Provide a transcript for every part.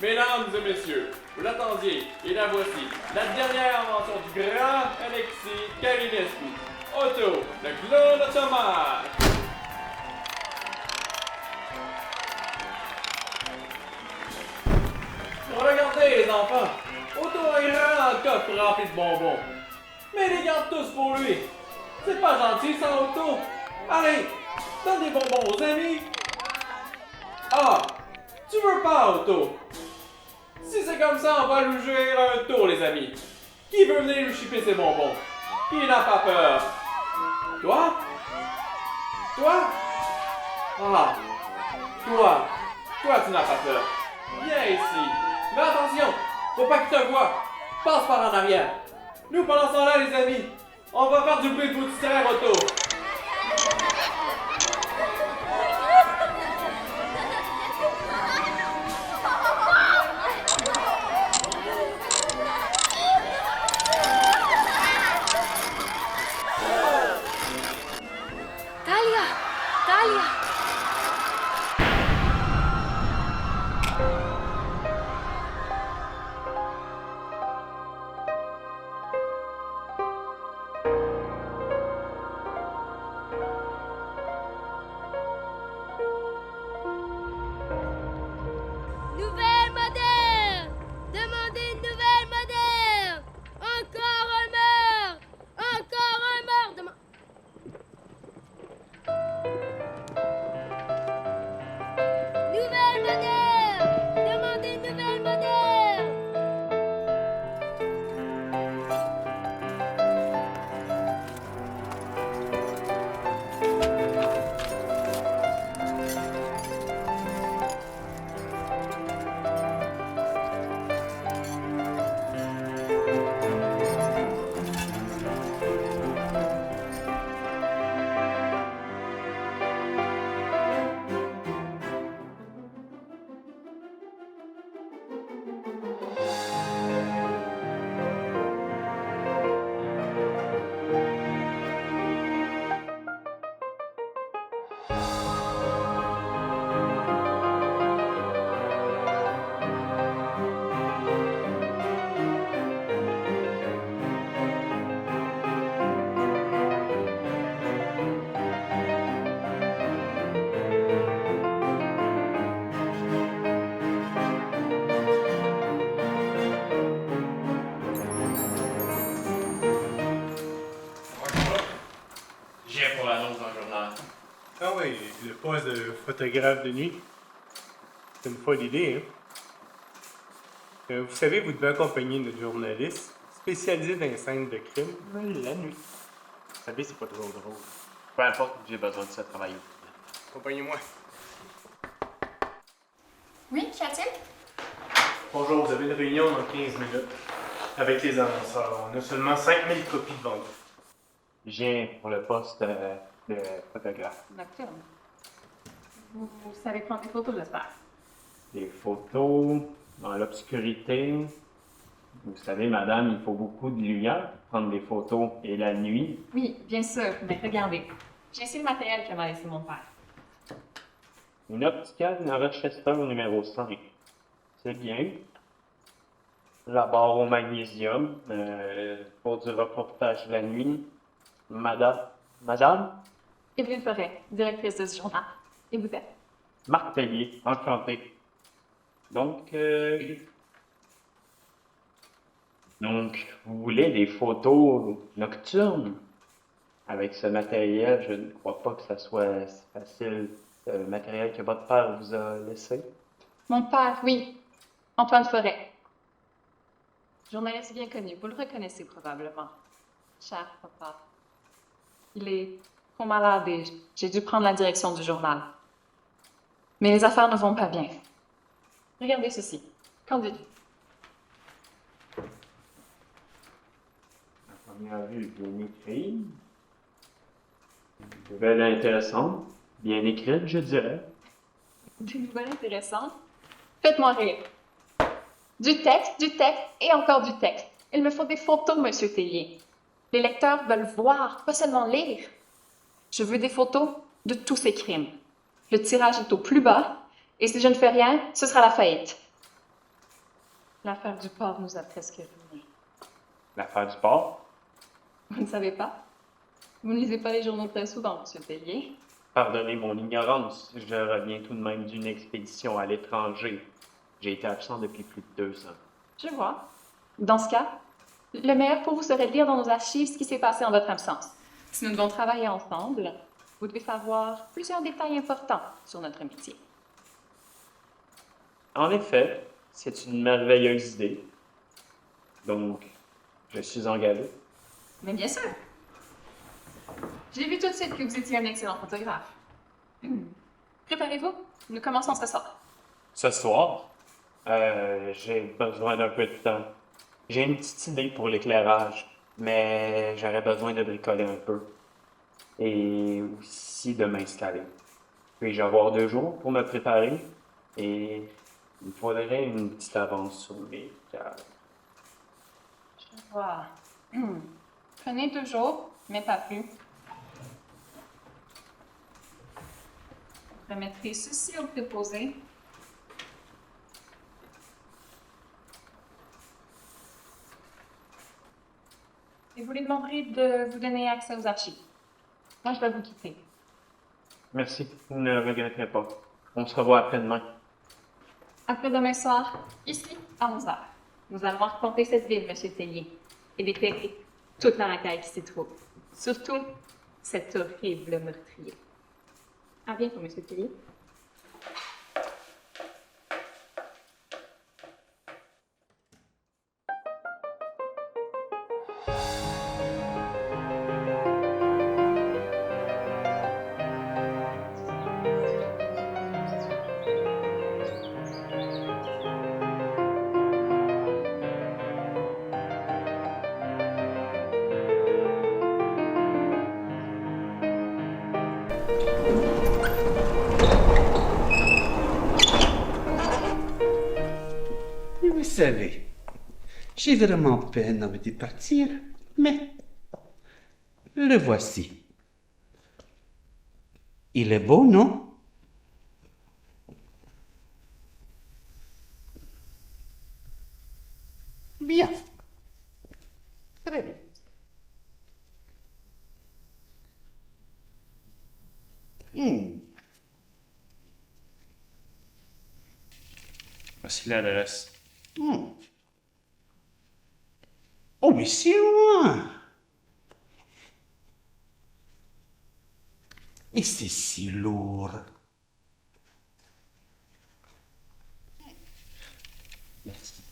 Mesdames et messieurs, vous l'attendiez, et la voici, la dernière invention du grand Alexis Kalinescu. Otto, le clone automate! Regardez les enfants, Otto a un grand coffre rempli de bonbons. Mais il les garde tous pour lui. C'est pas gentil ça, Otto. Allez, donne des bonbons aux amis. Ah, tu veux pas, Otto? Si c'est comme ça, on va lui jouer un tour, les amis. Qui veut venir lui chipper ses bonbons? Qui n'a pas peur? Toi? Toi? Ah, toi. Toi, tu n'as pas peur. Viens ici. Mais attention, faut pas qu'il te voie. Passe par en arrière. Nous, pendant ce temps-là, les amis, on va faire du bruit pour distraire Otto. Talia! Talia! Nouvelle moderne! Demandez une nouvelle moderne! Encore un meurtre! Encore un meurtre! Nouvelle moderne! Demandez une nouvelle moderne! J'ai pour l'annonce dans le journal. Ah oui, le poste de photographe de nuit. C'est une folle idée, hein? Vous savez, vous devez accompagner notre journaliste spécialisé dans les scènes de crime la nuit. Vous savez, c'est pas toujours drôle. Peu importe, j'ai besoin de ça travailler. Accompagnez-moi. Oui, qu'y a-t-il? Bonjour, vous avez une réunion dans 15 minutes avec les annonceurs. On a seulement 5000 copies de vendues. Je viens pour le poste de photographe. Nocturne. Vous savez prendre des photos, j'espère. Des photos dans l'obscurité. Vous savez, madame, il faut beaucoup de lumière pour prendre des photos. Et la nuit, Oui, bien sûr, mais regardez. J'ai ici le matériel que m'a laissé mon père. une opticale Rochester numéro 5. C'est bien. La barre au magnésium pour du reportage la nuit. Madame? Evelyne Forêt, directrice de ce journal. Et vous êtes? Marc Tellier, enchanté. Donc, vous voulez des photos nocturnes? Avec ce matériel, je ne crois pas que ça soit si facile. Le matériel que votre père vous a laissé. Mon père, oui. Antoine Forêt. Journaliste bien connu, vous le reconnaissez probablement. Cher papa. Il est trop malade et j'ai dû prendre la direction du journal. Mais les affaires ne vont pas bien. Regardez ceci. Qu'en dites-vous? La première vue bien écrite. Une nouvelle intéressante. Bien écrite, je dirais. Des nouvelles intéressantes. Faites-moi rire. Du texte et encore du texte. Il me faut des photos, Monsieur Tellier. Les lecteurs veulent voir, pas seulement lire. Je veux des photos de tous ces crimes. Le tirage est au plus bas, et si je ne fais rien, ce sera la faillite. L'affaire du port nous a presque ruinés. L'affaire du port? Vous ne savez pas? Vous ne lisez pas les journaux très souvent, Monsieur Tellier. Pardonnez mon ignorance, je reviens tout de même d'une expédition à l'étranger. J'ai été absent depuis plus de 2 ans. Je vois. Dans ce cas, le meilleur pour vous serait de lire dans nos archives ce qui s'est passé en votre absence. Si nous devons travailler ensemble, vous devez savoir plusieurs détails importants sur notre métier. En effet, c'est une merveilleuse idée. Donc, je suis engagé. Mais bien sûr. J'ai vu tout de suite que vous étiez un excellent photographe. Préparez-vous, nous commençons ce soir. Ce soir, j'ai besoin d'un peu de temps. J'ai une petite idée pour l'éclairage, mais j'aurais besoin de bricoler un peu. Et aussi de m'installer. Puis-je avoir 2 jours pour me préparer? Et il me faudrait une petite avance sur mes cadres. Je vois. Prenez 2 jours, mais pas plus. Je remettrai ceci au préposé. Et vous lui demanderez de vous donner accès aux archives. Moi, je vais vous quitter. Merci, vous ne le regretterez pas. On se revoit après-demain. Après demain soir, ici, à 11h, nous allons raconter cette ville, Monsieur Tellier, et déterrer toute la racaille qui s'y trouve. Surtout, cet horrible meurtrier. À bientôt, Monsieur Tellier. Vous savez, j'ai vraiment peine à me départir, mais le voici. Il est beau, non? Bien. Très bien. Voici l'adresse. Oh, mais c'est loin! Et c'est si lourd. Merci.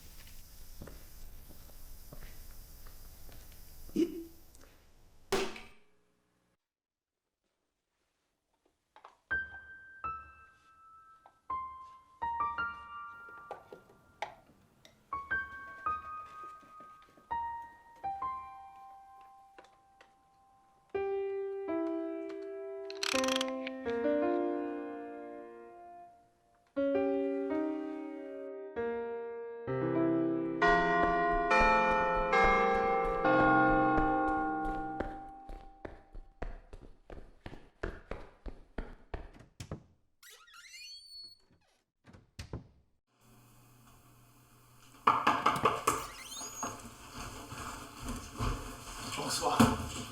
Bonsoir.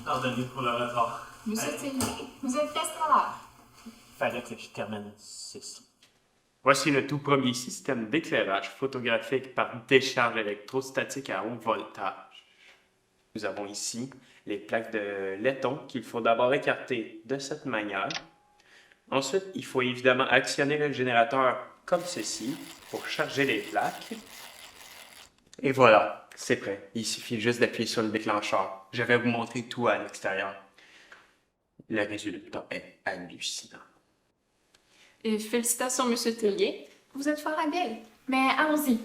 Pardonnez pour le retard. Monsieur Tellier, vous êtes presque à l'heure. Fallait que je termine ceci. Voici le tout premier système d'éclairage photographique par décharge électrostatique à haut voltage. Nous avons ici les plaques de laiton qu'il faut d'abord écarter de cette manière. Ensuite, il faut évidemment actionner le générateur comme ceci pour charger les plaques. Et voilà, c'est prêt. Il suffit juste d'appuyer sur le déclencheur. Je vais vous montrer tout à l'extérieur. Le résultat est hallucinant. Et félicitations, Monsieur Tellier. Vous êtes fort habile. Mais allons-y.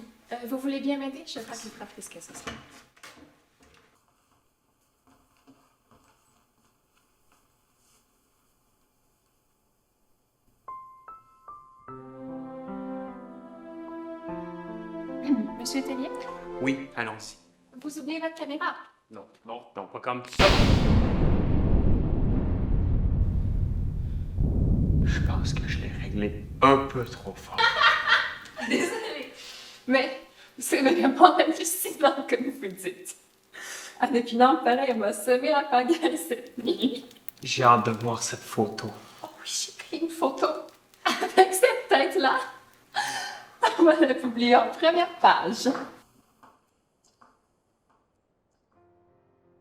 Vous voulez bien m'aider? Je ferai plus pratique que ce soir. Monsieur Tellier, Oui, allons-y. vous oubliez votre caméra. Non, pas comme ça. Je pense que je l'ai réglé un peu trop fort. Désolée. Mais C'est vraiment hallucinant, comme vous dites. Avec une lampe pareille, elle m'a semé la pagaille cette nuit. J'ai hâte de voir cette photo. Oh oui, j'ai pris une photo avec cette tête-là. On va la publier en première page.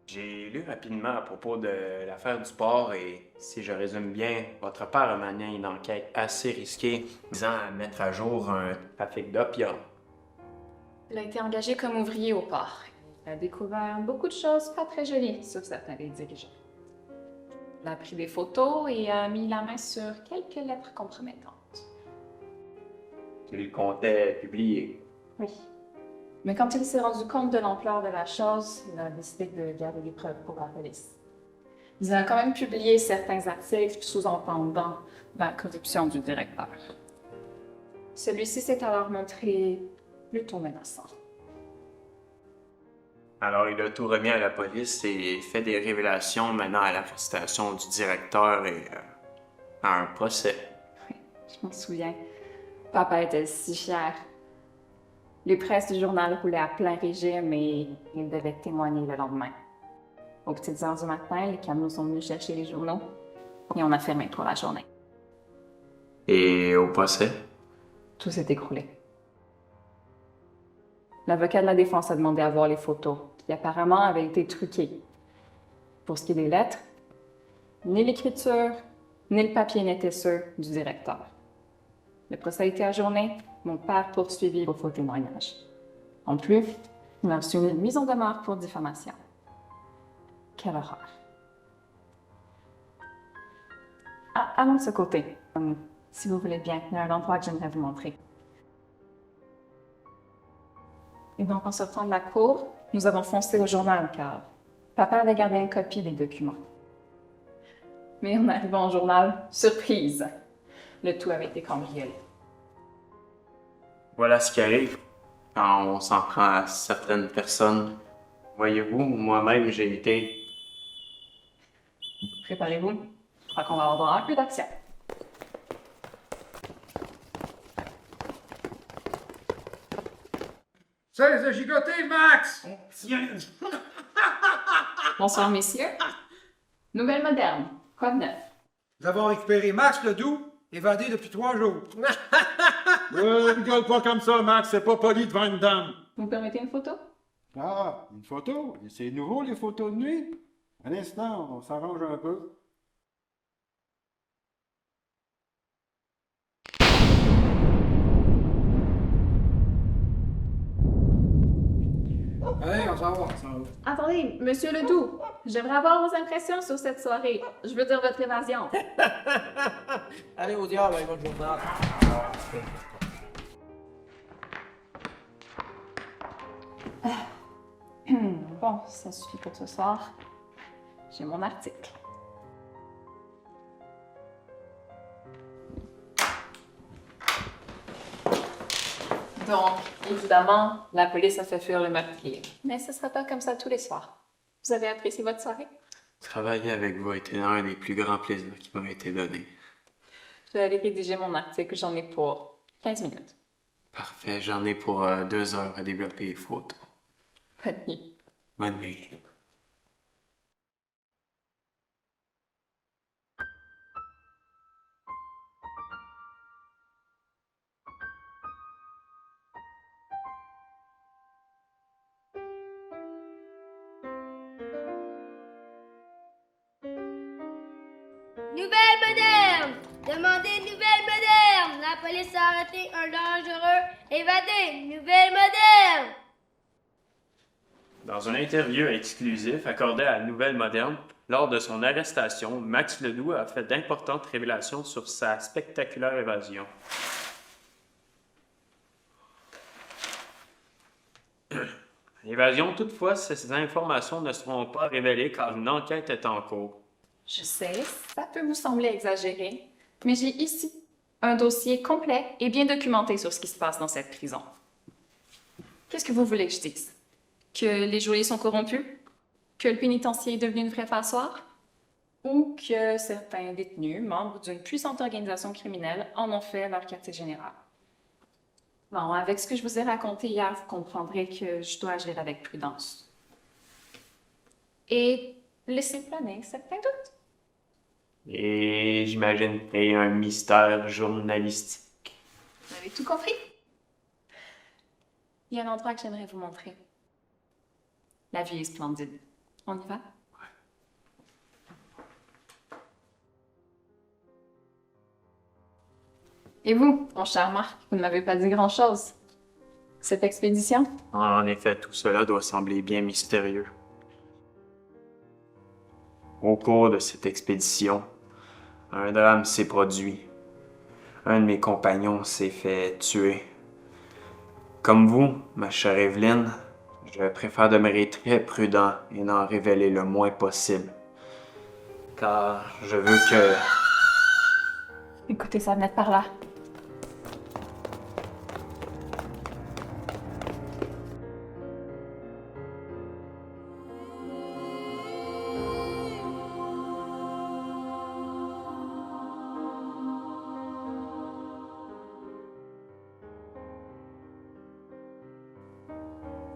J'ai lu rapidement à propos de l'affaire du port et, si je résume bien, votre père a mené une enquête assez risquée visant à mettre à jour un trafic d'opium. Il a été engagé comme ouvrier au port. Il a découvert beaucoup de choses pas très jolies sur certains des dirigeants. Il a pris des photos et a mis la main sur quelques lettres compromettantes. Il comptait publier. Oui. Mais quand il s'est rendu compte de l'ampleur de la chose, il a décidé de garder les preuves pour la police. Il a quand même publié certains articles sous-entendant la corruption du directeur. Celui-ci s'est alors montré plutôt menaçant. Alors, il a tout remis à la police et fait des révélations menant à l'arrestation du directeur et à un procès. Oui, je m'en souviens. Papa était si fier. Les presses du journal roulaient à plein régime et il devait témoigner le lendemain. Aux petites heures du matin, les camions sont venus chercher les journaux et on a fermé pour la journée. Et au procès? Tout s'est écroulé. L'avocat de la défense a demandé à voir les photos, qui apparemment avaient été truquées. Pour ce qui est des lettres, ni l'écriture, ni le papier n'étaient ceux du directeur. Le procès a été ajourné, mon père poursuivi pour faux témoignage. En plus, il a reçu une mise en demeure pour diffamation. Quelle horreur. Ah, allons de ce côté. Si vous voulez bien, il y a un endroit que j'aimerais vous montrer. Et donc, en sortant de la cour, nous avons foncé au journal car papa avait gardé une copie des documents. Mais en arrivant au journal, surprise, le tout avait été cambriolé. Voilà ce qui arrive quand on s'en prend à certaines personnes. Voyez-vous, moi-même, j'ai été... Préparez-vous, je crois qu'on va avoir un peu d'action. Cesse de gigoter, Max! Bonsoir, messieurs. Nouvelle moderne, quoi de neuf? Nous avons récupéré Max Ledoux, évadé depuis 3 jours. Rigole pas comme ça, Max, c'est pas poli devant une dame. Vous me permettez une photo? Ah, une photo? C'est nouveau, les photos de nuit? Un instant, on s'arrange un peu. Allez, on s'en va, on s'en va. Attendez, monsieur Ledoux, j'aimerais avoir vos impressions sur cette soirée. Je veux dire votre évasion. Allez au diable avec votre journal. Bon, ça suffit pour ce soir. J'ai mon article. Donc, évidemment, la police a fait fuir le meurtrier. Mais ce ne sera pas comme ça tous les soirs. Vous avez apprécié votre soirée? Travailler avec vous a été l'un des plus grands plaisirs qui m'a été donné. Je vais aller rédiger mon article, j'en ai pour 15 minutes. Parfait, j'en ai pour 2 heures à développer les photos. Bonne nuit. Bonne nuit. Nouvelle moderne! Demandez nouvelle moderne! La police a arrêté un dangereux évadé! Nouvelle moderne! Dans une interview exclusive accordée à Nouvelle Moderne, lors de son arrestation, Max Ledoux a fait d'importantes révélations sur sa spectaculaire évasion. L'évasion, toutefois, ces informations ne seront pas révélées car une enquête est en cours. Je sais, ça peut vous sembler exagéré, mais j'ai ici un dossier complet et bien documenté sur ce qui se passe dans cette prison. Qu'est-ce que vous voulez que je dise? Que les geôliers sont corrompus? Que le pénitencier est devenu une vraie passoire? Ou que certains détenus, membres d'une puissante organisation criminelle, en ont fait leur quartier général? Bon, avec ce que je vous ai raconté hier, vous comprendrez que je dois agir avec prudence. Et laisser planer certains doutes. Et j'imagine qu'il y a un mystère journalistique. Vous avez tout compris? Il y a un endroit que j'aimerais vous montrer. La vue est splendide. On y va? Et vous, mon cher Marc, vous ne m'avez pas dit grand-chose. Cette expédition? En effet, tout cela doit sembler bien mystérieux. Au cours de cette expédition, un drame s'est produit. Un de mes compagnons s'est fait tuer. Comme vous, ma chère Evelyne, je préfère demeurer très prudent et n'en révéler le moins possible. Car je veux que... Écoutez, ça venait de par là.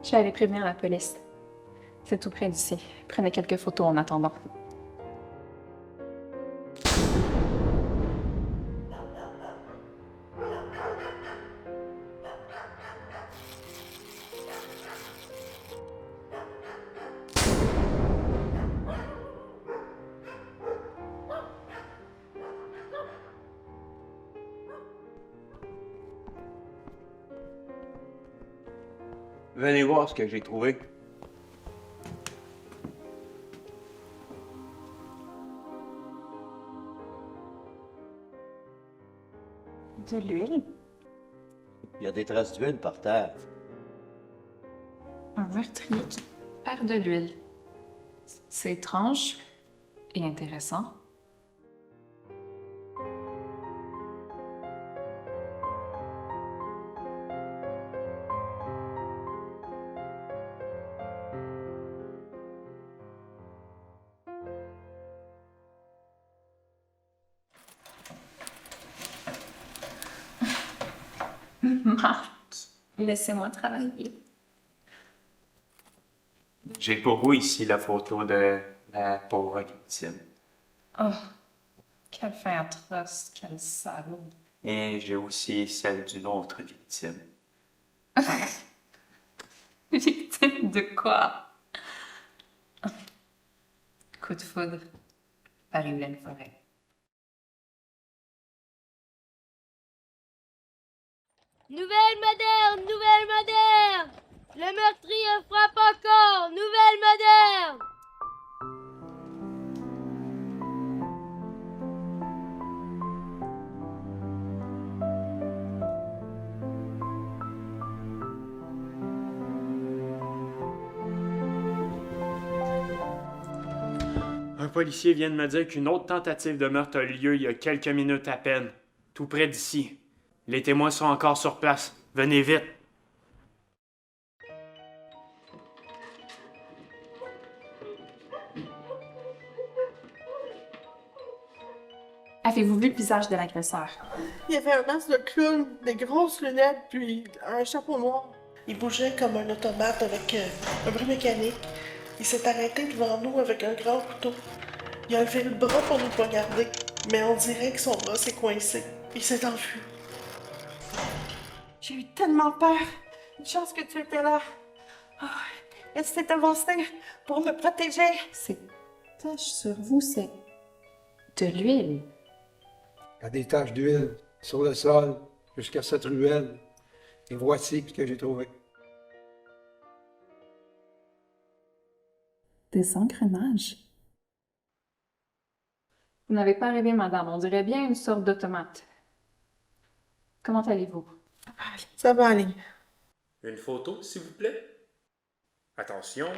Je vais aller prévenir la police. C'est tout près d'ici. Prenez quelques photos en attendant. Venez voir ce que j'ai trouvé. De l'huile? Il y a des traces d'huile par terre. Un meurtrier qui perd de l'huile. C'est étrange et intéressant. Marc, laissez-moi travailler. J'ai pour vous ici la photo de la pauvre victime. Oh, quelle fin atroce, quel salaud. Et j'ai aussi celle d'une autre victime. Victime de quoi? Coup de foudre par Hélène Forêt. Nouvelle moderne, nouvelle moderne. Le meurtrier frappe encore. Nouvelle moderne. Un policier vient de me dire qu'une autre tentative de meurtre a eu lieu il y a quelques minutes à peine, tout près d'ici. Les témoins sont encore sur place. Venez vite. Avez-vous vu le visage de l'agresseur? Il y avait un masque de clown, des grosses lunettes, puis un chapeau noir. Il bougeait comme un automate avec un bruit mécanique. Il s'est arrêté devant nous avec un grand couteau. Il a levé le bras pour nous poignarder, mais on dirait que son bras s'est coincé. Il s'est enfui. J'ai eu tellement peur. Une chance que tu étais là. Oh, elle s'est avancée pour me protéger. Ces taches sur vous, c'est de l'huile. Il y a des taches d'huile sur le sol jusqu'à cette ruelle. Et voici ce que j'ai trouvé. Des engrenages. Vous n'avez pas rêvé, madame. On dirait bien une sorte d'automate. Comment allez-vous? Ça va aller. Une photo, s'il vous plaît. Attention.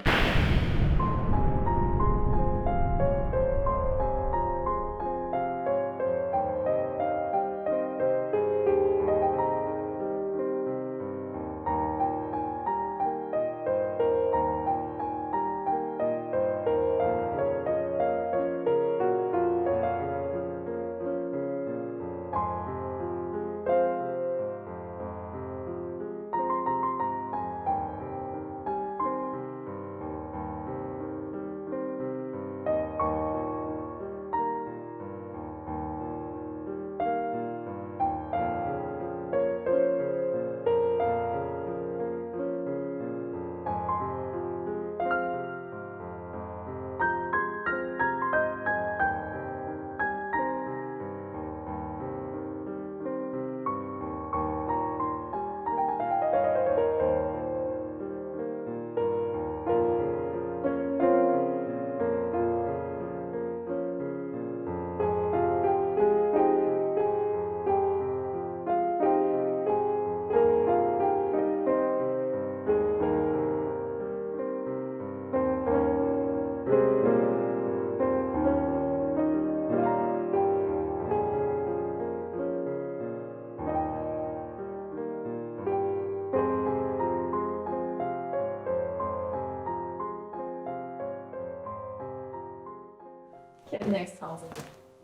Quel bien extraordinaire.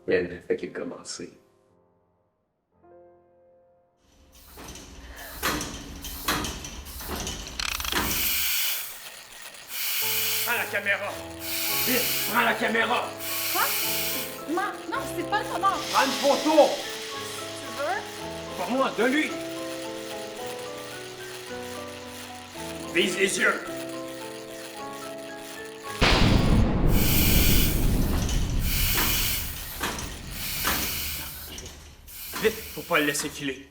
Elle ne fait que commencer. Prends la caméra! Vite, prends la caméra! Quoi? Non, non, c'est pas le moment. Prends une photo! Tu veux? Pas moi, de lui! Vise les yeux! Vite, faut pas le laisser filer.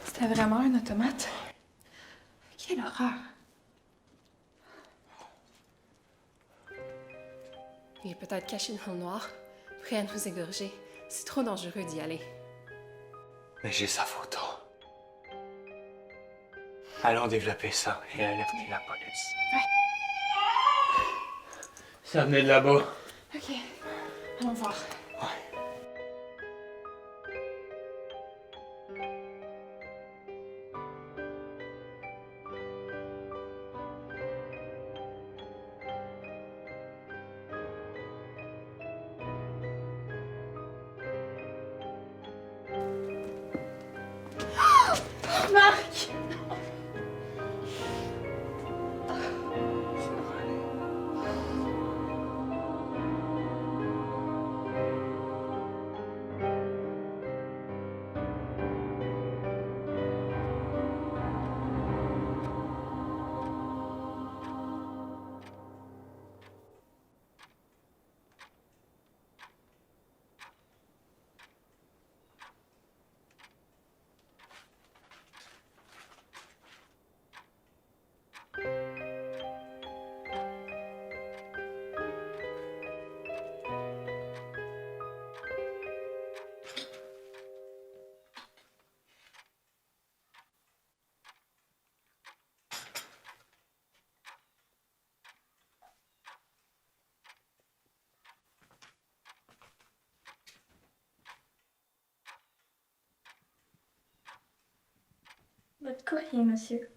C'était vraiment un automate? Quelle horreur! Il est peut-être caché dans le noir, prêt à nous égorger. C'est trop dangereux d'y aller. Mais j'ai sa photo. Allons développer ça et alerter la police. Ouais. Ça venait de là-bas. Ok, allons voir. Marc! Votre courrier, monsieur.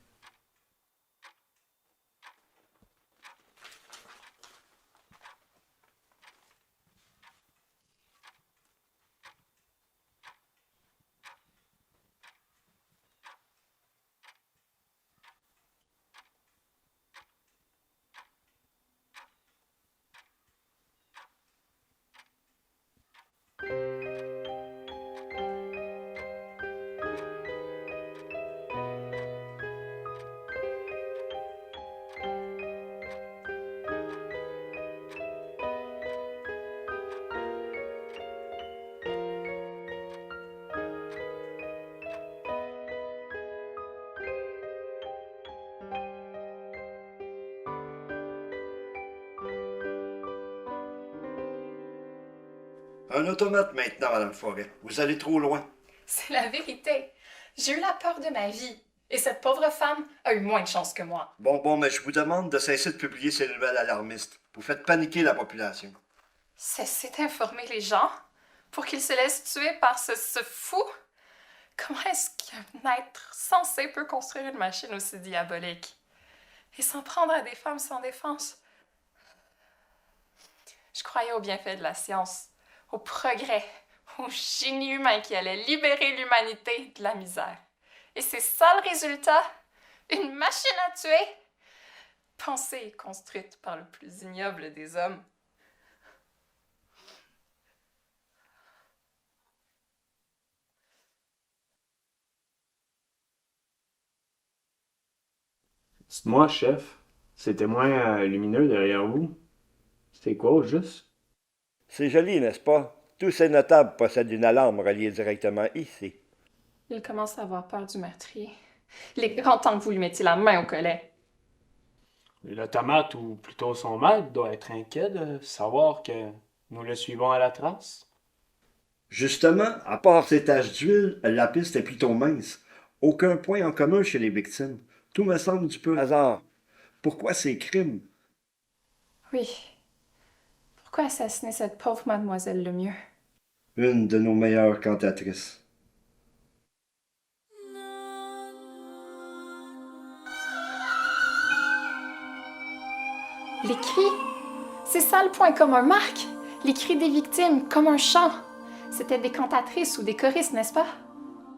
Un automate maintenant, Madame Forêt. Vous allez trop loin. C'est la vérité. J'ai eu la peur de ma vie. Et cette pauvre femme a eu moins de chance que moi. Bon, mais je vous demande de cesser de publier ces nouvelles alarmistes. Vous faites paniquer la population. Cessez d'informer les gens pour qu'ils se laissent tuer par ce fou. Comment est-ce qu'un être censé peut construire une machine aussi diabolique? Et s'en prendre à des femmes sans défense? Je croyais au bienfait de la science, au progrès, au génie humain qui allait libérer l'humanité de la misère. Et c'est ça le résultat? Une machine à tuer? Pensée et construite par le plus ignoble des hommes. Dites-moi, chef, ces témoins lumineux derrière vous, c'était quoi au juste? C'est joli, n'est-ce pas? Tous ces notables possèdent une alarme reliée directement ici. Il commence à avoir peur du meurtrier. Il est grand temps que vous lui mettiez la main au collet. L'automate, ou plutôt son maître, doit être inquiet de savoir que nous le suivons à la trace. Justement, à part ces taches d'huile, la piste est plutôt mince. Aucun point en commun chez les victimes. Tout me semble du peu hasard. Pourquoi ces crimes? Oui. Pourquoi assassiner cette pauvre mademoiselle Lemieux? Une de nos meilleures cantatrices. Les cris? C'est ça le point commun, Marc! Les cris des victimes, comme un chant. C'était des cantatrices ou des choristes, n'est-ce pas?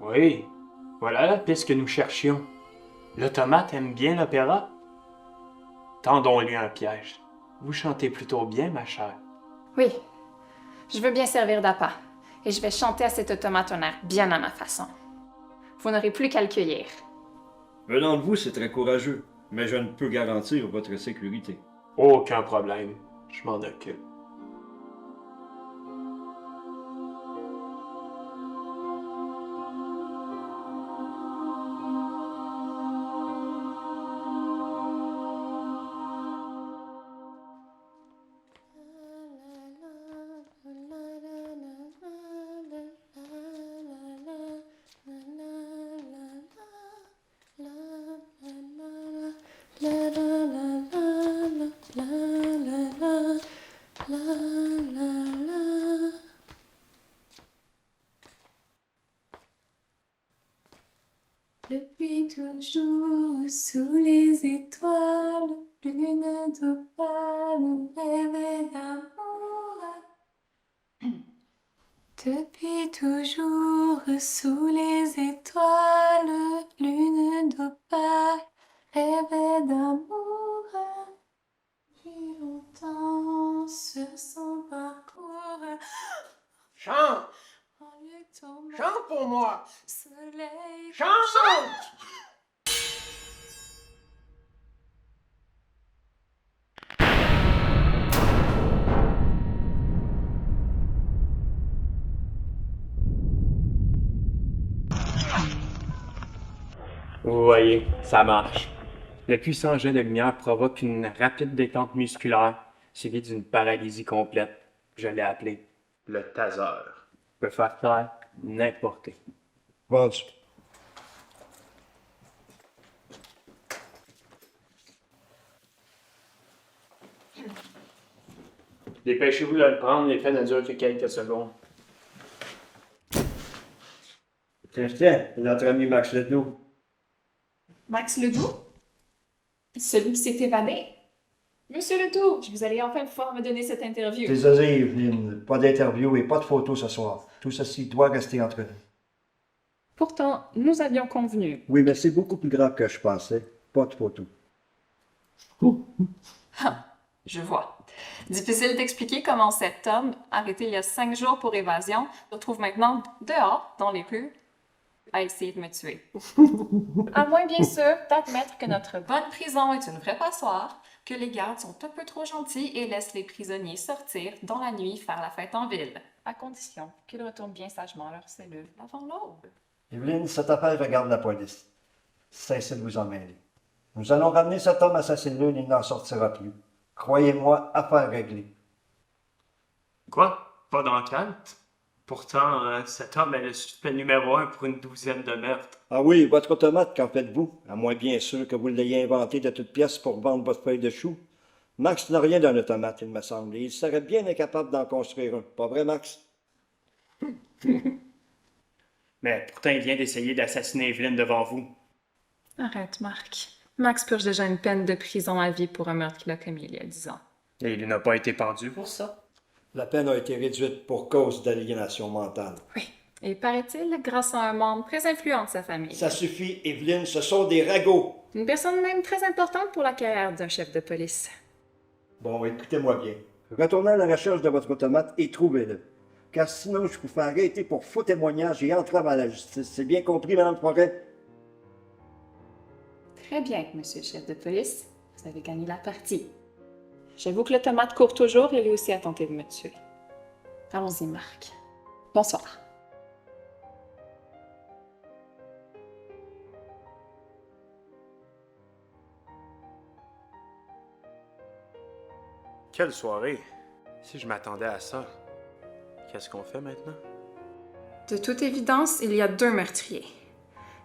Oui, voilà la piste que nous cherchions. L'automate aime bien l'opéra. Tendons-lui un piège. Vous chantez plutôt bien, ma chère. Oui. Je veux bien servir d'appât. Et je vais chanter à cet automate un air bien à ma façon. Vous n'aurez plus qu'à le cueillir. Venant de vous, c'est très courageux, mais je ne peux garantir votre sécurité. Aucun problème. Je m'en occupe. Depuis toujours sous les étoiles, lune d'opale, rêve d'amour. Depuis toujours sous les étoiles, lune d'opale, rêve d'amour. Depuis longtemps sur son parcours. Chante! En lui tombant Chante pour moi! soleil. Chante! Vous voyez, ça marche. Le puissant jet de lumière provoque une rapide détente musculaire, suivie d'une paralysie complète. Je l'ai appelé le taser. Peut faire taire n'importe qui. Vendu. Dépêchez-vous de le prendre, l'effet ne dure que quelques secondes. Tiens, notre ami Max Ledoux. Max Ledoux? Celui qui s'est évadé? Monsieur Ledoux, vous allez enfin pouvoir me donner cette interview. Désolé, Evelyne. Pas d'interview et pas de photo ce soir. Tout ceci doit rester entre nous. Pourtant, nous avions convenu. Oui, mais c'est beaucoup plus grave que je pensais. Pas de photo. Je vois. Difficile d'expliquer comment cet homme, arrêté il y a 5 jours pour évasion, se retrouve maintenant dehors, dans les rues, à essayer de me tuer. À moins, bien sûr, d'admettre que notre bonne prison est une vraie passoire, que les gardes sont un peu trop gentils et laissent les prisonniers sortir dans la nuit faire la fête en ville, à condition qu'ils retournent bien sagement à leur cellule avant l'aube. Evelyne, cette affaire regarde la police. Cessez de vous en mêler. Nous allons ramener cet homme à sa cellule, il n'en sortira plus. Croyez-moi, affaire réglée. Quoi? Pas d'enquête? Pourtant, cet homme est le suspect numéro 1 pour une 12aine de meurtres. Ah oui, votre automate, qu'en faites-vous? À moins bien sûr que vous l'ayez inventé de toutes pièces pour vendre votre feuille de chou. Max n'a rien d'un automate, il me semble, et il serait bien incapable d'en construire un. Pas vrai, Max? Mais pourtant, il vient d'essayer d'assassiner Evelyne devant vous. Arrête, Marc. Max purge déjà une peine de prison à vie pour un meurtre qu'il a commis il y a 10 ans. Et il n'a pas été pendu pour ça. La peine a été réduite pour cause d'aliénation mentale. Oui. Et paraît-il, grâce à un membre très influent de sa famille. Ça suffit, Evelyne, ce sont des ragots. Une personne même très importante pour la carrière d'un chef de police. Bon, écoutez-moi bien. Retournez à la recherche de votre automate et trouvez-le. Car sinon, je vous fais arrêter pour faux témoignage et entrave à la justice. C'est bien compris, Mme Forêt? Très bien, monsieur le chef de police. Vous avez gagné la partie. J'avoue que l'automate court toujours et lui aussi a tenté de me tuer. Allons-y, Marc. Bonsoir. Quelle soirée! Si je m'attendais à ça, qu'est-ce qu'on fait maintenant? De toute évidence, il y a 2 meurtriers.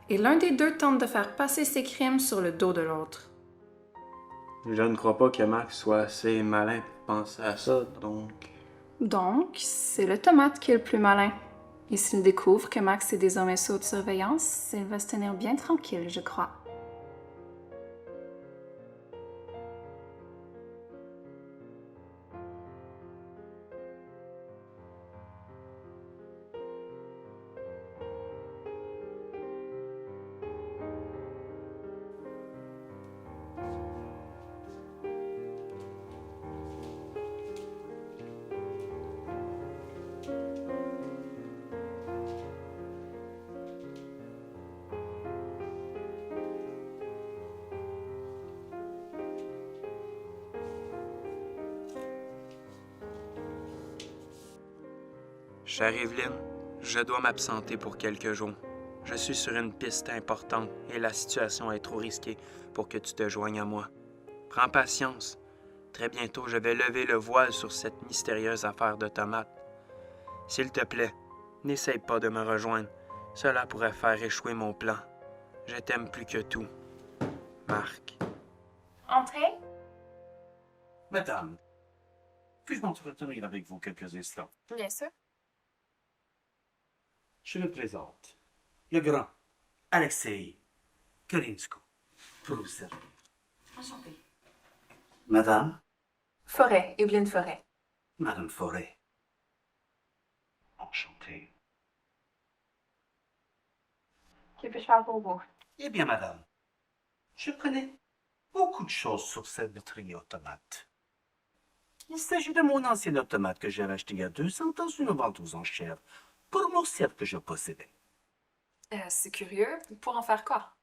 Et l'un des 2 tente de faire passer ses crimes sur le dos de l'autre. Je ne crois pas que Max soit assez malin pour penser à ça, donc... Donc, c'est le tomate qui est le plus malin. Et s'il découvre que Max est désormais sous haute surveillance, il va se tenir bien tranquille, je crois. Chère Evelyne, je dois m'absenter pour quelques jours. Je suis sur une piste importante et la situation est trop risquée pour que tu te joignes à moi. Prends patience. Très bientôt, je vais lever le voile sur cette mystérieuse affaire de tomates. S'il te plaît, n'essaye pas de me rejoindre. Cela pourrait faire échouer mon plan. Je t'aime plus que tout. Marc. Entrez. Madame, puis-je m'entretenir avec vous quelques instants? Bien sûr. Je me présente. Le grand Alexei Kalinsko. Pour vous servir. Enchanté. Madame, Forêt, Evelyne Forêt. Madame Forêt. Enchanté. Que puis-je faire pour vous? Eh bien, madame, je connais beaucoup de choses sur cette vitrine automate. Il s'agit de mon ancien automate que j'avais acheté il y a 2 ans dans une vente aux enchères pour mon cirque que je possédais. C'est curieux. Pour en faire quoi?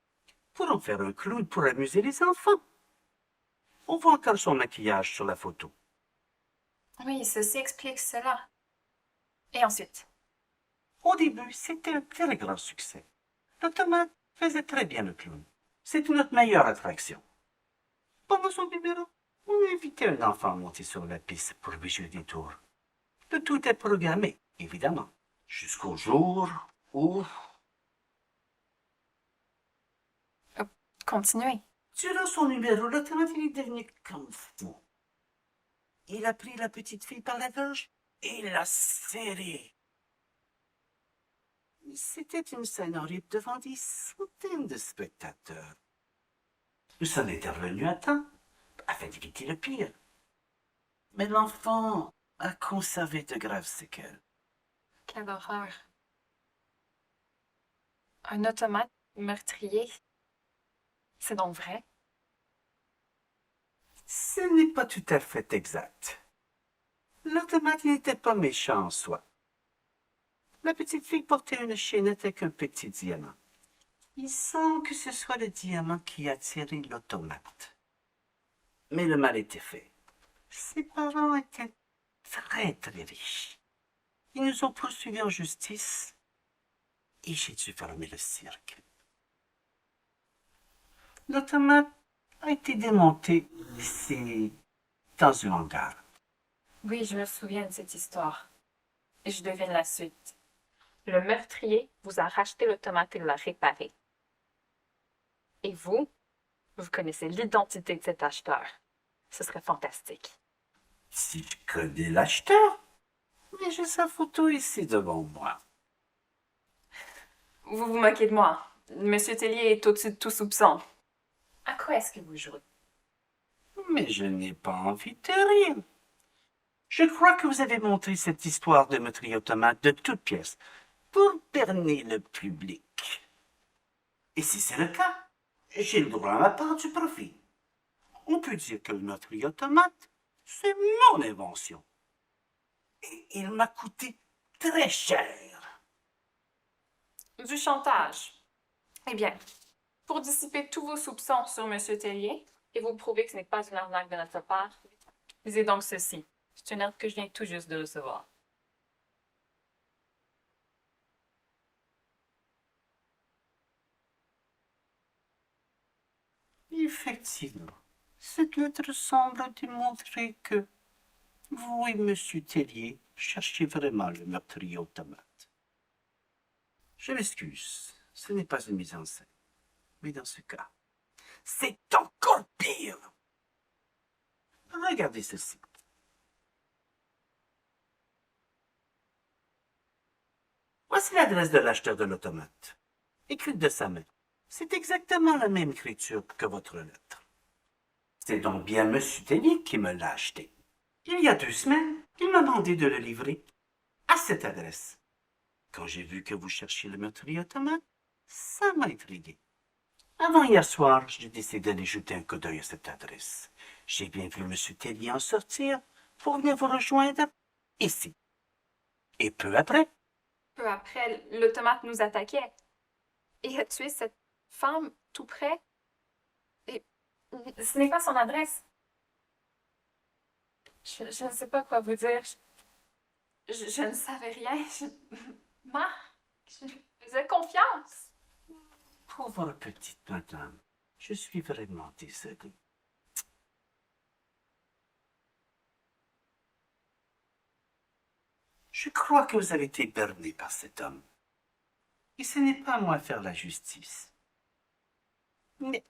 Pour en faire un clown pour amuser les enfants. On voit encore son maquillage sur la photo. Oui, ceci explique cela. Et ensuite? Au début, c'était un très grand succès. L'automate faisait très bien le clown. C'était notre meilleure attraction. Pendant son numéro, on a invité un enfant à monter sur la piste pour lui jouer des tours. Le tout est programmé, évidemment, jusqu'au jour où... Continuez. Durant son numéro, l'automate est devenu comme fou. Il a pris la petite fille par la gorge et l'a serrée. C'était une scène horrible devant des centaines de spectateurs. Nous sommes intervenus à temps afin d'éviter le pire. Mais l'enfant a conservé de graves séquelles. Quelle horreur. Un automate meurtrier. C'est donc vrai? Ce n'est pas tout à fait exact. L'automate n'était pas méchant en soi. La petite fille portait une chaînette avec un petit diamant. Il semble que ce soit le diamant qui a attiré l'automate. Mais le mal était fait. Ses parents étaient très, très riches. Ils nous ont poursuivis en justice et j'ai dû fermer le cirque. L'automate a été démonté ici, dans un hangar. Oui, je me souviens de cette histoire. Et je devine la suite. Le meurtrier vous a racheté l'automate et l'a réparé. Et vous connaissez l'identité de cet acheteur. Ce serait fantastique. Si je connais l'acheteur, mais j'ai sa photo ici devant moi. Vous vous moquez de moi. Monsieur Tellier est au-dessus de tout soupçon. À quoi est-ce que vous jouez? Mais je n'ai pas envie de rire. Je crois que vous avez montré cette histoire de meurtrier automate de toutes pièces pour berner le public. Et si c'est le cas, j'ai le droit à ma part du profit. On peut dire que le meurtrier automate, c'est mon invention. Et il m'a coûté très cher. Du chantage. Eh bien, pour dissiper tous vos soupçons sur Monsieur Tellier et vous prouver que ce n'est pas une arnaque de notre part, lisez donc ceci. C'est une lettre que je viens tout juste de recevoir. Effectivement, cette lettre semble démontrer que vous et Monsieur Tellier cherchez vraiment le meurtrier automate. Je m'excuse, ce n'est pas une mise en scène. Mais dans ce cas, c'est encore pire. Regardez ceci. Voici l'adresse de l'acheteur de l'automate, écrite de sa main. C'est exactement la même écriture que votre lettre. C'est donc bien M. Tellier qui me l'a acheté. Il y a 2 semaines, il m'a demandé de le livrer à cette adresse. Quand j'ai vu que vous cherchiez le meurtrier automate, ça m'a intrigué. Avant hier soir, j'ai décidé d'aller jeter un coup d'œil à cette adresse. J'ai bien vu M. Tellier en sortir pour venir vous rejoindre ici. Et peu après, Peu après, l'automate nous attaquait et a tué cette femme tout près. Et ce n'est pas son adresse. Je ne sais pas quoi vous dire. Je ne savais rien. Marc, je lui faisais confiance. pauvre petite madame, je suis vraiment désolé. Je crois que vous avez été berné par cet homme. Et ce n'est pas à moi de faire la justice. Mais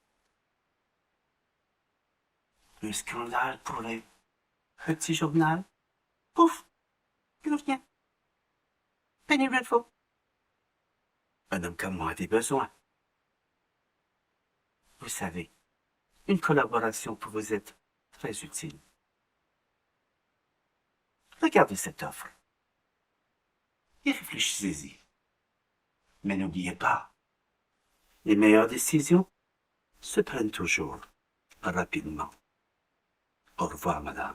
un scandale pour les petits journaux, pouf, plus rien. Penny Redford. Un homme comme moi a des besoins. Vous savez, une collaboration pour vous être très utile. Regardez cette offre. Et réfléchissez-y. Mais n'oubliez pas, les meilleures décisions se prennent toujours rapidement. Au revoir, madame.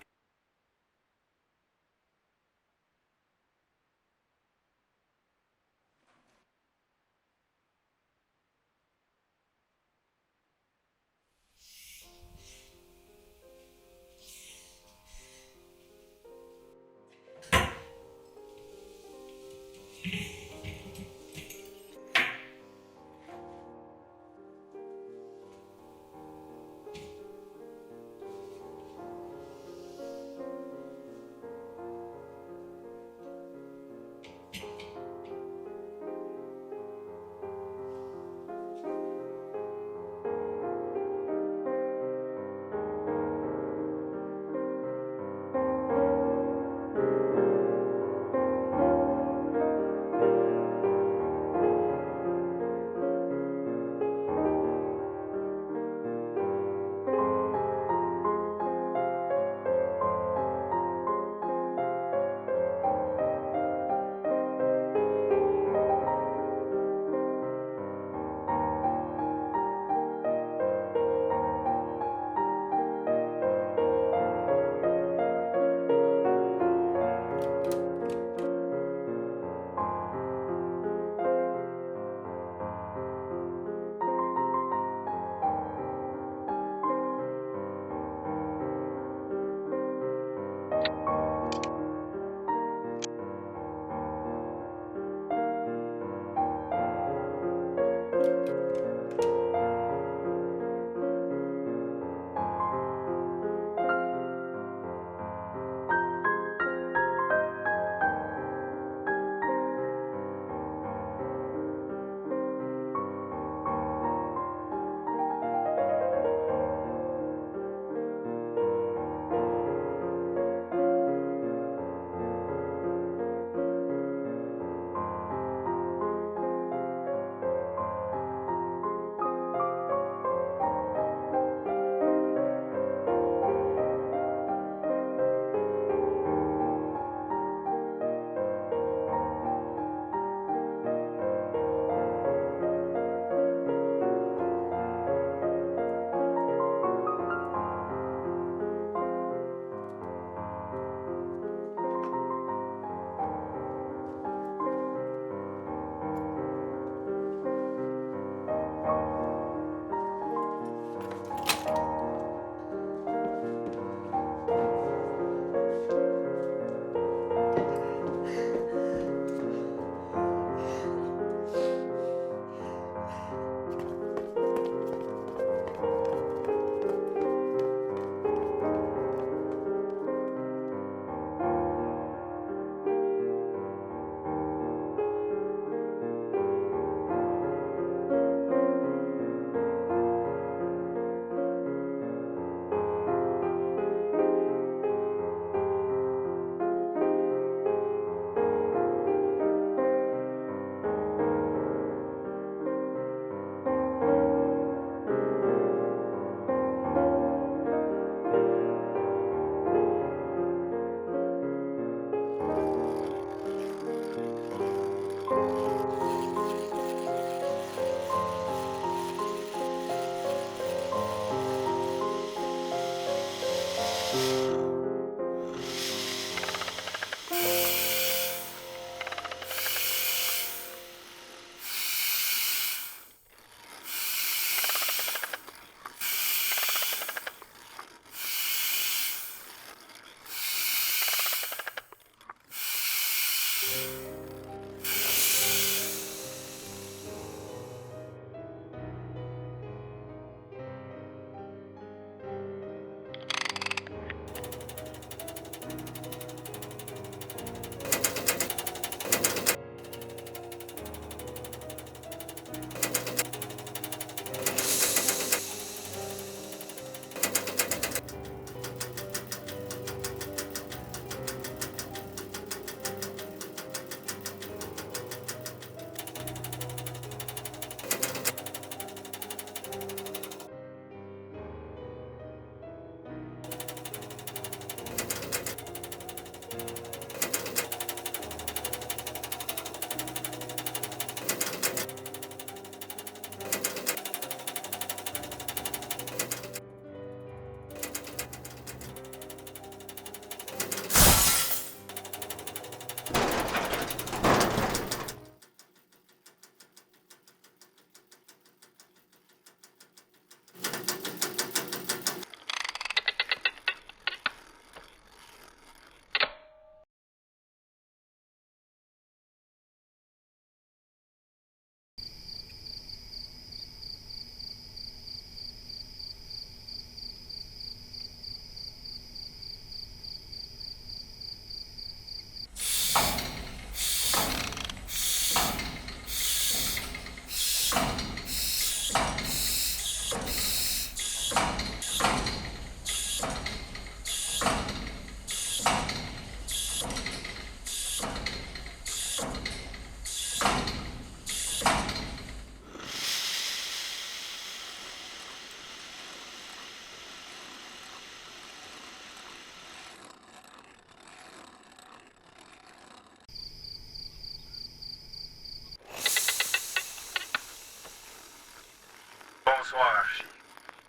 Bonsoir, Archie.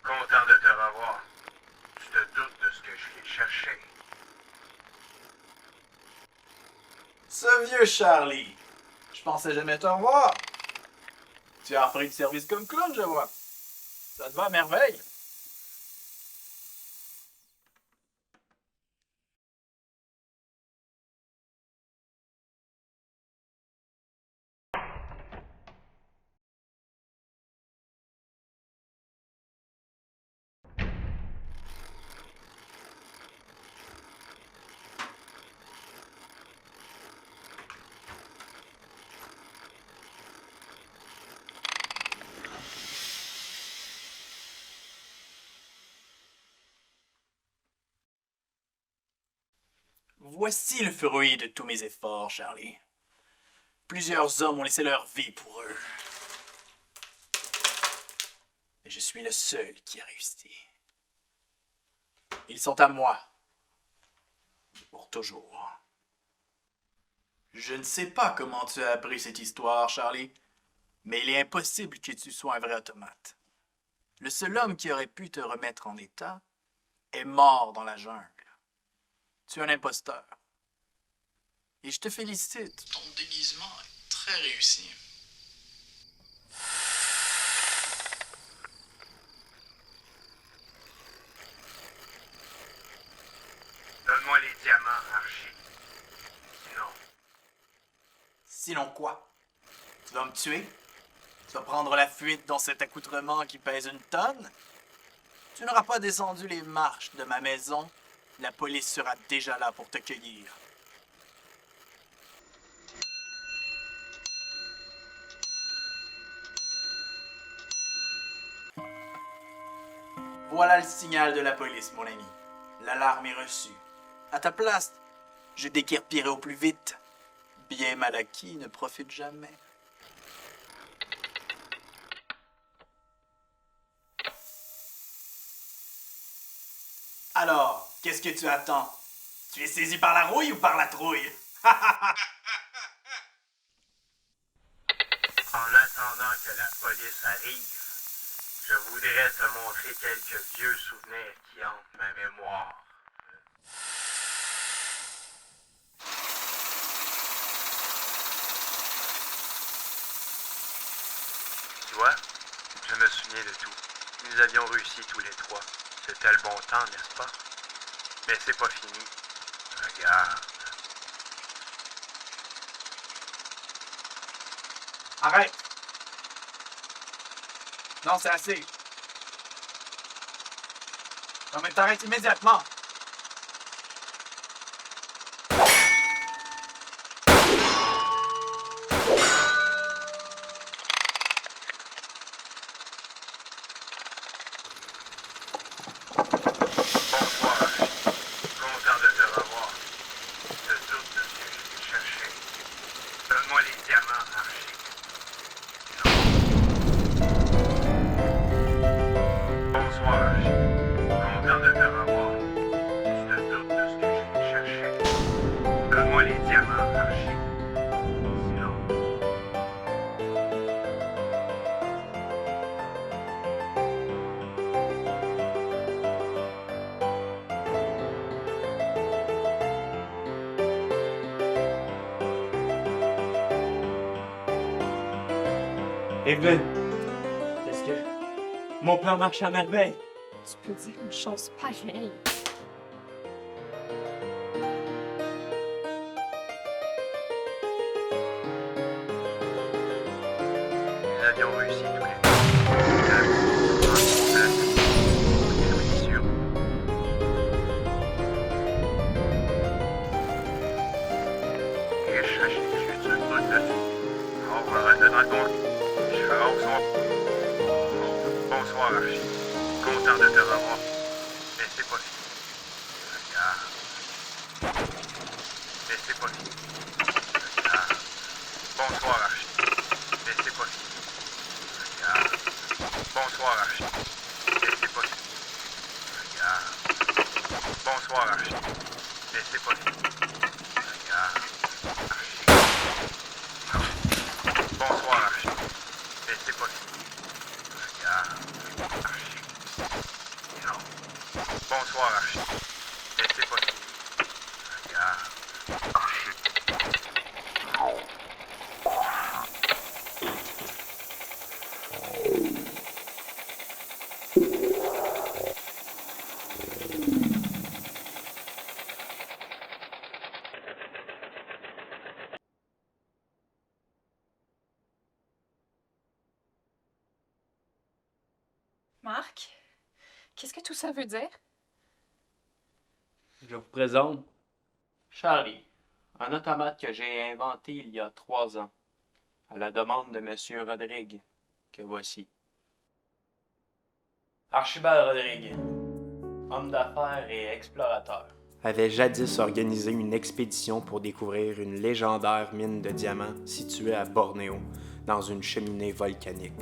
Content de te revoir. Tu te doutes de ce que je viens chercher. Ce vieux Charlie. Je pensais jamais te revoir. Tu as repris le service comme clown, je vois. Ça te va à merveille. Voici le fruit de tous mes efforts, Charlie. Plusieurs hommes ont laissé leur vie pour eux. Et je suis le seul qui a réussi. Ils sont à moi. Pour toujours. Je ne sais pas comment tu as appris cette histoire, Charlie, mais il est impossible que tu sois un vrai automate. Le seul homme qui aurait pu te remettre en état est mort dans la jungle. Tu es un imposteur. Et je te félicite. Ton déguisement est très réussi. Donne-moi les diamants, Archie. Sinon... Sinon quoi? Tu vas me tuer? Tu vas prendre la fuite dans cet accoutrement qui pèse une tonne? Tu n'auras pas descendu les marches de ma maison. La police sera déjà là pour te cueillir. Voilà le signal de la police, mon ami. L'alarme est reçue. À ta place, je déguerpirai au plus vite. Bien mal acquis ne profite jamais. Alors, qu'est-ce que tu attends? Tu es saisi par la rouille ou par la trouille? En attendant que la police arrive, je voudrais te montrer quelques vieux souvenirs qui hantent ma mémoire. Tu vois, je me souviens de tout. Nous avions réussi tous les trois. C'était le bon temps, n'est-ce pas? Mais c'est pas fini. Regarde. Arrête! Non, c'est assez. Non, mais t'arrêtes immédiatement. Evelyn, est-ce que mon plan marche à merveille? Tu peux dire une chose pareille. Nous avions réussi tous les deux. Et chercher les futurs trucs de vie. On va rentrer dans le coin. Bonsoir, Archie. Content de te revoir. Mais c'est pas fini. Regarde. Mais c'est pas fini. Regarde. Bonsoir, Archie. Mais c'est pas fini. Regarde. Bonsoir, Archie. Mais c'est pas fini. Regarde. Bonsoir, Archie. Mais c'est pas fini. Regarde. Archie. Bonsoir, Archie. Mais c'est pas fini. Regarde. Marc, qu'est-ce que tout ça veut dire? Je vous présente Charlie, un automate que j'ai inventé il y a 3 ans, à la demande de Monsieur Rodrigue, que voici. Archibald Rodrigue, homme d'affaires et explorateur, avait jadis organisé une expédition pour découvrir une légendaire mine de diamants située à Bornéo, dans une cheminée volcanique.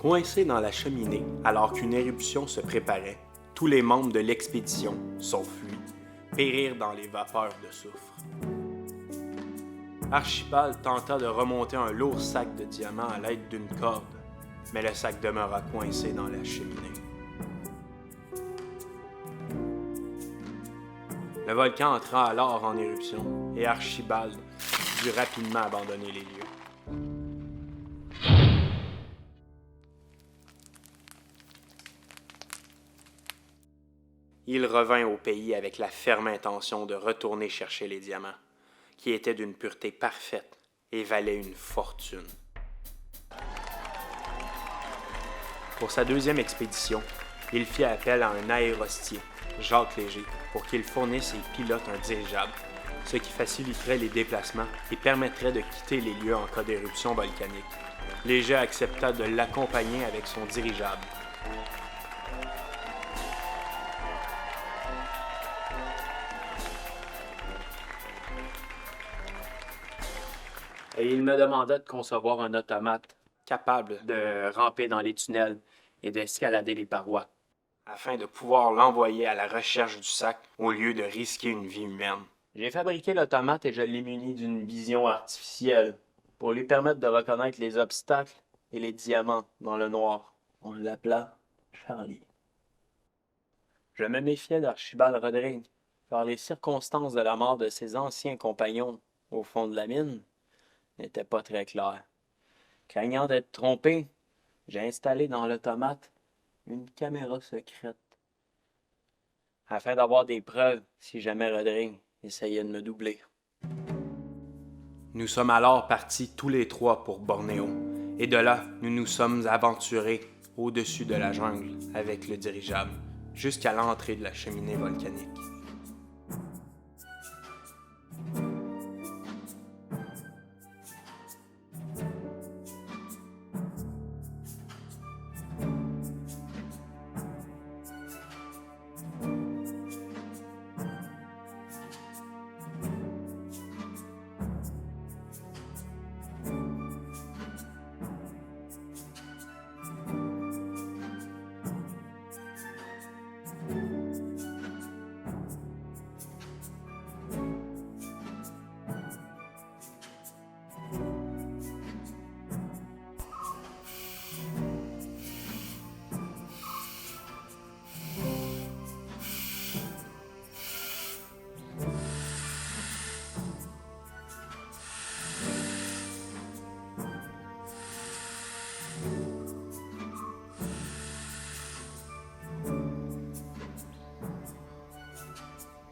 Coincés dans la cheminée, alors qu'une éruption se préparait, tous les membres de l'expédition, sauf lui, périrent dans les vapeurs de soufre. Archibald tenta de remonter un lourd sac de diamants à l'aide d'une corde, mais le sac demeura coincé dans la cheminée. Le volcan entra alors en éruption et Archibald dut rapidement abandonner les lieux. Il revint au pays avec la ferme intention de retourner chercher les diamants, qui étaient d'une pureté parfaite et valaient une fortune. Pour sa deuxième expédition, il fit appel à un aérostier, Jacques Léger, pour qu'il fournisse ses pilotes un dirigeable, ce qui faciliterait les déplacements et permettrait de quitter les lieux en cas d'éruption volcanique. Léger accepta de l'accompagner avec son dirigeable. Et il me demanda de concevoir un automate capable de ramper dans les tunnels et d'escalader les parois, afin de pouvoir l'envoyer à la recherche du sac au lieu de risquer une vie humaine. J'ai fabriqué l'automate et je l'ai muni d'une vision artificielle pour lui permettre de reconnaître les obstacles et les diamants dans le noir. On l'appela Charlie. Je me méfiais d'Archibald Rodrigue, car les circonstances de la mort de ses anciens compagnons au fond de la mine n'étaient pas très claires. Craignant d'être trompé, j'ai installé dans l'automate une caméra secrète, afin d'avoir des preuves si jamais Rodrigue essayait de me doubler. Nous sommes alors partis tous les trois pour Bornéo, et de là, nous nous sommes aventurés au-dessus de la jungle avec le dirigeable, jusqu'à l'entrée de la cheminée volcanique.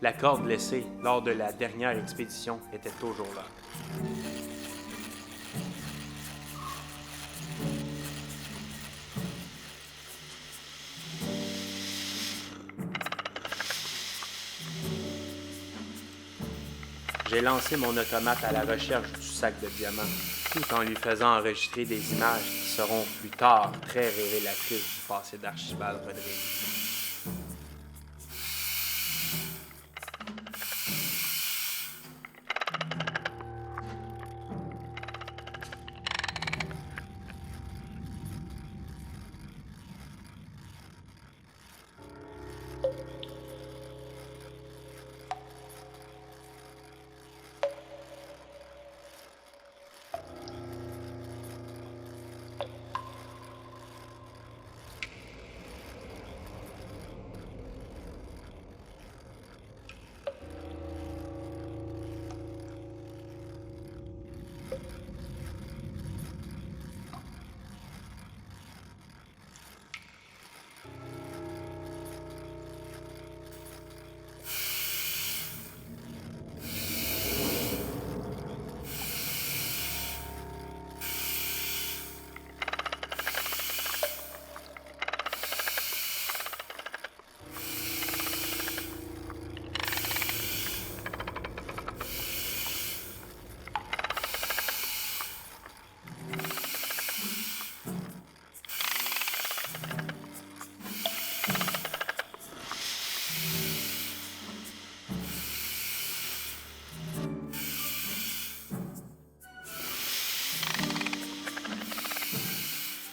La corde laissée lors de la dernière expédition était toujours là. J'ai lancé mon automate à la recherche du sac de diamants, tout en lui faisant enregistrer des images qui seront plus tard très révélatrices du passé d'Archibald Rodrigue.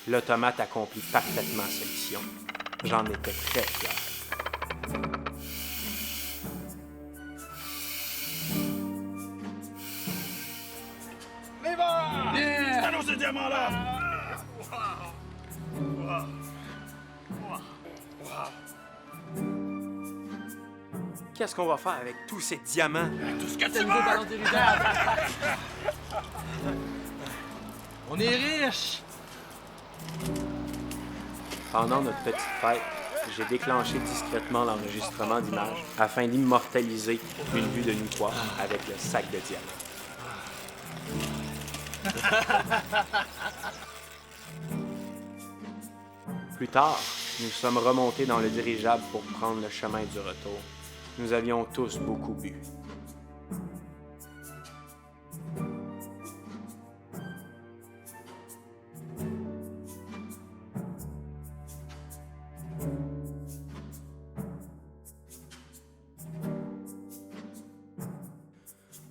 l'automate accomplit parfaitement sa mission. J'en étais très fier. C'est à nous ce diamant-là! Qu'est-ce qu'on va faire avec tous ces diamants? Tout ce que tu veux! On est riches! Pendant notre petite fête, j'ai déclenché discrètement l'enregistrement d'images afin d'immortaliser une vue de nous trois avec le sac de diamants. Plus tard, nous sommes remontés dans le dirigeable pour prendre le chemin du retour. Nous avions tous beaucoup bu.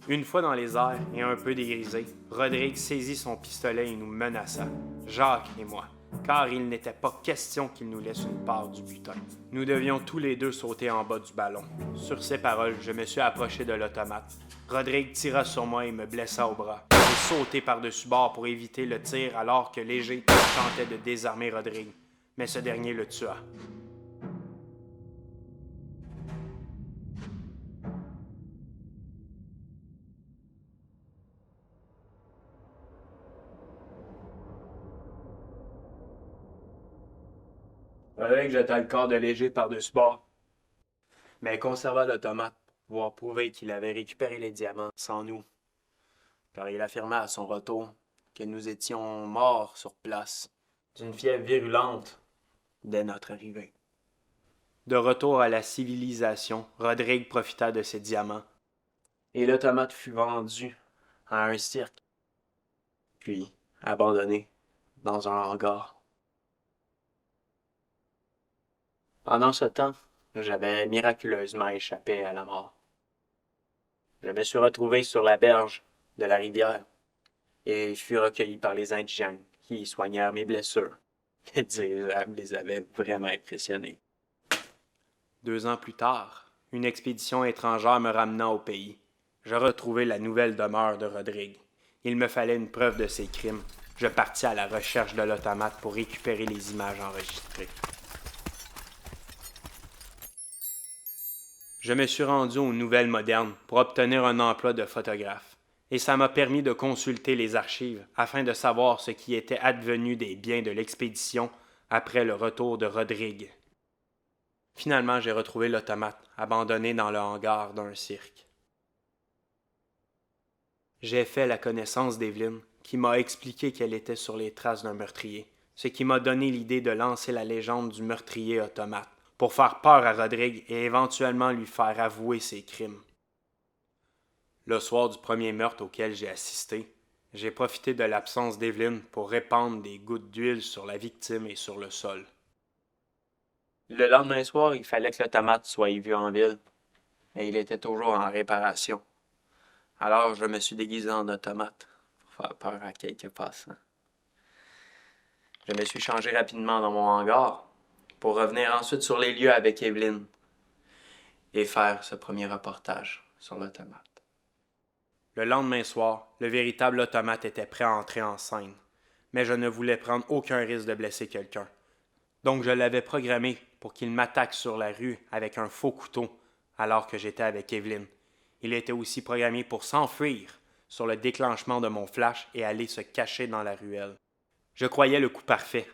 Une fois dans les airs et un peu dégrisé, Rodrigue saisit son pistolet et nous menaça, Jacques et moi, car il n'était pas question qu'il nous laisse une part du butin. Nous devions tous les deux sauter en bas du ballon. Sur ces paroles, je me suis approché de l'automate. Rodrigue tira sur moi et me blessa au bras. J'ai sauté par-dessus bord pour éviter le tir alors que Léger tentait de désarmer Rodrigue, mais ce dernier le tua. Rodrigue jeta le corps de Léger par-dessus bord, mais conserva l'automate pour pouvoir prouver qu'il avait récupéré les diamants sans nous, car il affirma à son retour que nous étions morts sur place d'une fièvre virulente dès notre arrivée. De retour à la civilisation, Rodrigue profita de ses diamants et l'automate fut vendu à un cirque, puis abandonné dans un hangar. Pendant ce temps, j'avais miraculeusement échappé à la mort. Je me suis retrouvé sur la berge de la rivière et fus recueilli par les indigènes qui soignèrent mes blessures. Les dirigeables les avaient vraiment impressionnés. 2 ans plus tard, une expédition étrangère me ramena au pays. Je retrouvai la nouvelle demeure de Rodrigue. Il me fallait une preuve de ses crimes. Je partis à la recherche de l'automate pour récupérer les images enregistrées. Je me suis rendu aux Nouvelles Modernes pour obtenir un emploi de photographe, et ça m'a permis de consulter les archives afin de savoir ce qui était advenu des biens de l'expédition après le retour de Rodrigue. Finalement, j'ai retrouvé l'automate abandonné dans le hangar d'un cirque. J'ai fait la connaissance d'Evelyn, qui m'a expliqué qu'elle était sur les traces d'un meurtrier, ce qui m'a donné l'idée de lancer la légende du meurtrier automate, pour faire peur à Rodrigue et éventuellement lui faire avouer ses crimes. Le soir du premier meurtre auquel j'ai assisté, j'ai profité de l'absence d'Evelyn pour répandre des gouttes d'huile sur la victime et sur le sol. Le lendemain soir, il fallait que l'automate soit vu en ville, mais il était toujours en réparation. Alors je me suis déguisé en automate pour faire peur à quelques passants. Je me suis changé rapidement dans mon hangar, pour revenir ensuite sur les lieux avec Evelyn et faire ce premier reportage sur l'automate. Le lendemain soir, le véritable automate était prêt à entrer en scène, mais je ne voulais prendre aucun risque de blesser quelqu'un. Donc je l'avais programmé pour qu'il m'attaque sur la rue avec un faux couteau alors que j'étais avec Evelyn. Il était aussi programmé pour s'enfuir sur le déclenchement de mon flash et aller se cacher dans la ruelle. Je croyais le coup parfait,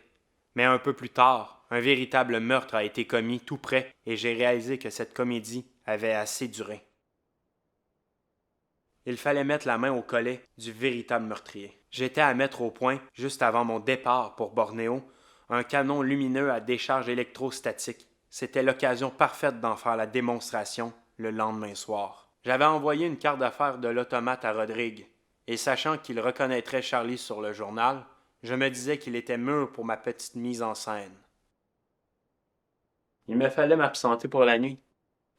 mais un peu plus tard, un véritable meurtre a été commis tout près et j'ai réalisé que cette comédie avait assez duré. Il fallait mettre la main au collet du véritable meurtrier. J'étais à mettre au point, juste avant mon départ pour Bornéo, un canon lumineux à décharge électrostatique. C'était l'occasion parfaite d'en faire la démonstration le lendemain soir. J'avais envoyé une carte d'affaires de l'automate à Rodrigue, et sachant qu'il reconnaîtrait Charlie sur le journal, je me disais qu'il était mûr pour ma petite mise en scène. Il me fallait m'absenter pour la nuit.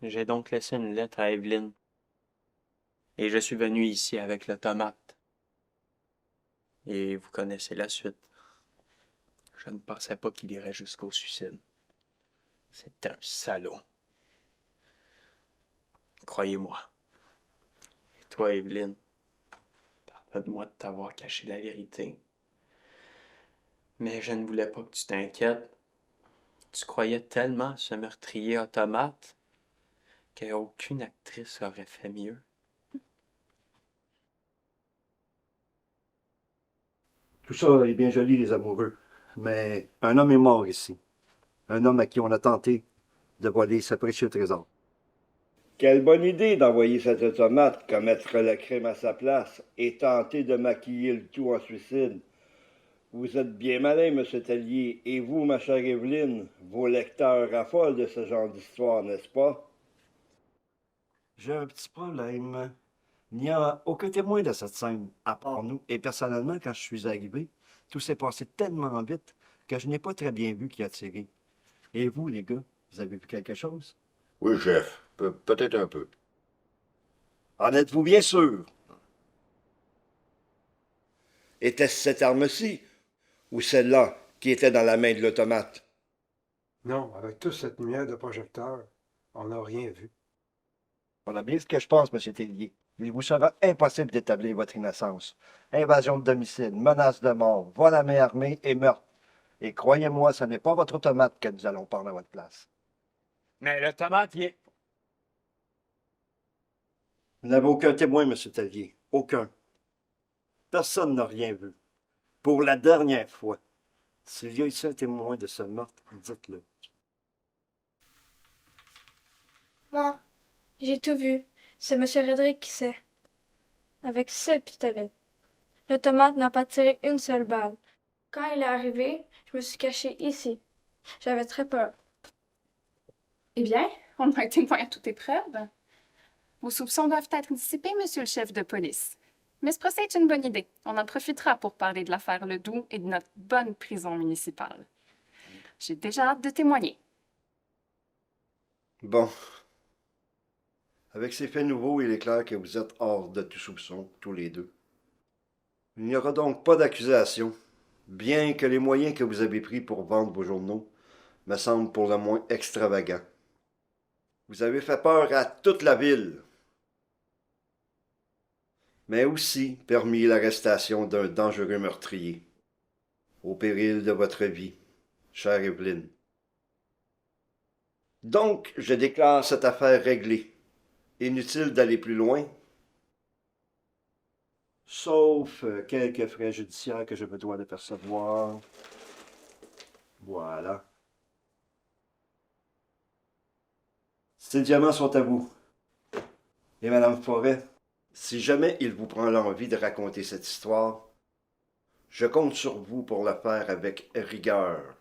J'ai donc laissé une lettre à Evelyn. Et je suis venu ici avec l'automate. Et vous connaissez la suite. Je ne pensais pas qu'il irait jusqu'au suicide. C'est un salaud. Croyez-moi. Et toi, Evelyne, pardonne-moi de t'avoir caché la vérité. Mais je ne voulais pas que tu t'inquiètes. Tu croyais tellement à ce meurtrier automate qu'aucune actrice aurait fait mieux. Tout ça est bien joli, les amoureux. Mais un homme est mort ici. Un homme à qui on a tenté de voler ce précieux trésor. Quelle bonne idée d'envoyer cet automate commettre le crime à sa place et tenter de maquiller le tout en suicide. Vous êtes bien malin, monsieur Tellier, et vous, ma chère Evelyne, vos lecteurs raffolent de ce genre d'histoire, n'est-ce pas? J'ai un petit problème. Il n'y a aucun témoin de cette scène, à part nous. Et personnellement, quand je suis arrivé, tout s'est passé tellement vite que je n'ai pas très bien vu qui a tiré. Et vous, les gars, vous avez vu quelque chose? Oui, chef. Peut-être un peu. En êtes-vous bien sûr? Était-ce cette arme-ci ou celle-là qui était dans la main de l'automate? Non, avec toute cette lumière de projecteur, on n'a rien vu. Voilà bien ce que je pense, monsieur Tellier. Il vous sera impossible d'établir votre innocence. Invasion de domicile, menace de mort, vol à main armée et meurtre. Et croyez-moi, ce n'est pas votre automate que nous allons prendre à votre place. Mais l'automate, il est... Vous n'avez aucun témoin, monsieur Tellier. Aucun. Personne n'a rien vu. Pour la dernière fois. S'il y a ici un témoin de ce meurtre, dites-le. Moi, j'ai tout vu. C'est M. Redrick qui sait. Avec ce pistolet. L'automate n'a pas tiré une seule balle. Quand il est arrivé, je me suis cachée ici. J'avais très peur. Eh bien, on a un témoin à toute épreuve. Vos soupçons doivent être dissipés, monsieur le chef de police. Mais ce procès est une bonne idée. On en profitera pour parler de l'affaire Ledoux et de notre bonne prison municipale. J'ai déjà hâte de témoigner. Bon. Avec ces faits nouveaux, il est clair que vous êtes hors de tout soupçon, tous les deux. Il n'y aura donc pas d'accusation, bien que les moyens que vous avez pris pour vendre vos journaux me semblent pour le moins extravagants. Vous avez fait peur à toute la ville, mais aussi permis l'arrestation d'un dangereux meurtrier, au péril de votre vie, chère Evelyne. Donc, je déclare cette affaire réglée. Inutile d'aller plus loin, sauf quelques frais judiciaires que je me dois de percevoir. Voilà. Ces diamants sont à vous. Et Madame Forêt, si jamais il vous prend l'envie de raconter cette histoire, je compte sur vous pour le faire avec rigueur.